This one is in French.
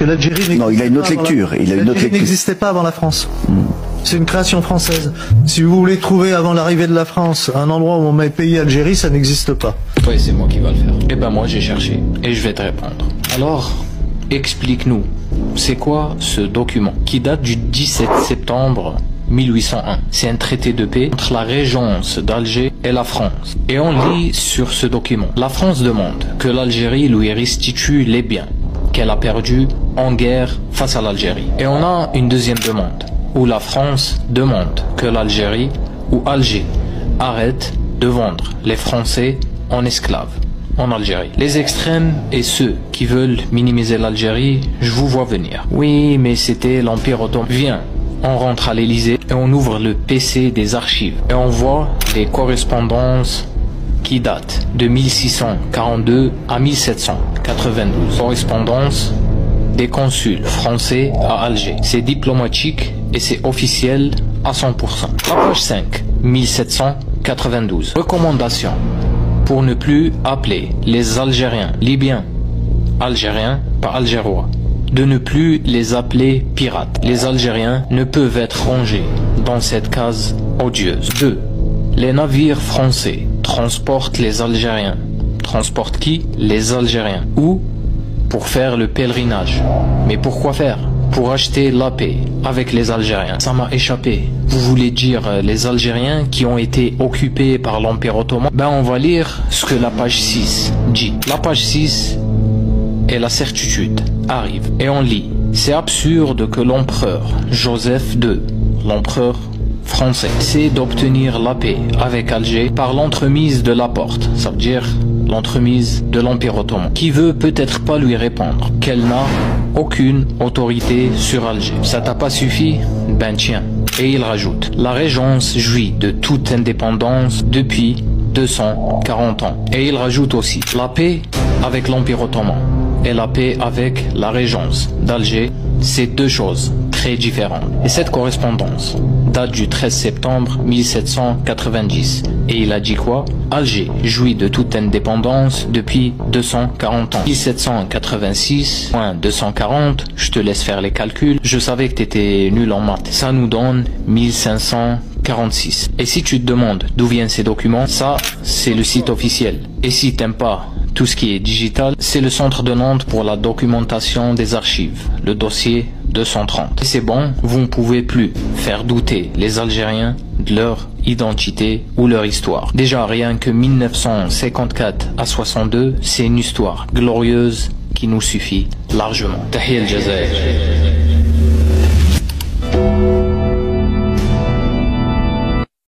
l'Algérie Non, il a une autre lecture. Il a une autre lecture. n'existait pas avant la France. C'est une création française. Si vous voulez trouver avant l'arrivée de la France un endroit où on met pays Algérie, ça n'existe pas. Oui, c'est moi qui va le faire. Eh ben moi j'ai cherché et je vais te répondre. Alors, explique-nous, c'est quoi ce document qui date du 17 septembre 1801. C'est un traité de paix entre la régence d'Alger et la France. Et on lit sur ce document. La France demande que l'Algérie lui restitue les biens qu'elle a perdus en guerre face à l'Algérie. Et on a une deuxième demande où la France demande que l'Algérie ou Alger arrête de vendre les Français en esclaves en Algérie. Les extrêmes et ceux qui veulent minimiser l'Algérie, je vous vois venir. Oui, mais c'était l'Empire ottoman. Viens, on rentre à l'Élysée et on ouvre le PC des archives et on voit les correspondances qui datent de 1642 à 1792. Correspondance des consuls français à Alger. C'est diplomatique et c'est officiel à 100%. La page 5, 1792. Recommandation pour ne plus appeler les Algériens libyens, Algériens par Algérois. De ne plus les appeler pirates. Les Algériens ne peuvent être rangés dans cette case odieuse. 2. Les navires français transportent les Algériens. Transportent qui? Les Algériens. Ou pour faire le pèlerinage. Mais pourquoi faire? Pour acheter la paix avec les Algériens. Ça m'a échappé. Vous voulez dire les Algériens qui ont été occupés par l'Empire ottoman? Ben on va lire ce que la page 6 dit. La page 6 et la certitude arrive et on lit. C'est absurde que l'empereur Joseph II, l'empereur français, essaie d'obtenir la paix avec Alger par l'entremise de la porte, ça veut dire l'entremise de l'Empire ottoman, qui veut peut-être pas lui répondre qu'elle n'a aucune autorité sur Alger. Ça t'a pas suffi? Ben tiens. Et il rajoute, la régence jouit de toute indépendance depuis 240 ans. Et il rajoute aussi, la paix avec l'Empire ottoman et la paix avec la régence d'Alger, c'est deux choses très différentes. Et cette correspondance date du 13 septembre 1790. Et il a dit quoi? Alger jouit de toute indépendance depuis 240 ans. 1786 moins 240, je te laisse faire les calculs. Je savais que t'étais nul en maths. Ça nous donne 1546. Et si tu te demandes d'où viennent ces documents, ça, c'est le site officiel. Et si t'aimes pas tout ce qui est digital, c'est le centre de Nantes pour la documentation des archives, le dossier 230. Et c'est bon, vous ne pouvez plus faire douter les Algériens de leur identité ou leur histoire. Déjà, rien que 1954 à 62, c'est une histoire glorieuse qui nous suffit largement. Tahiyya al-Jazair.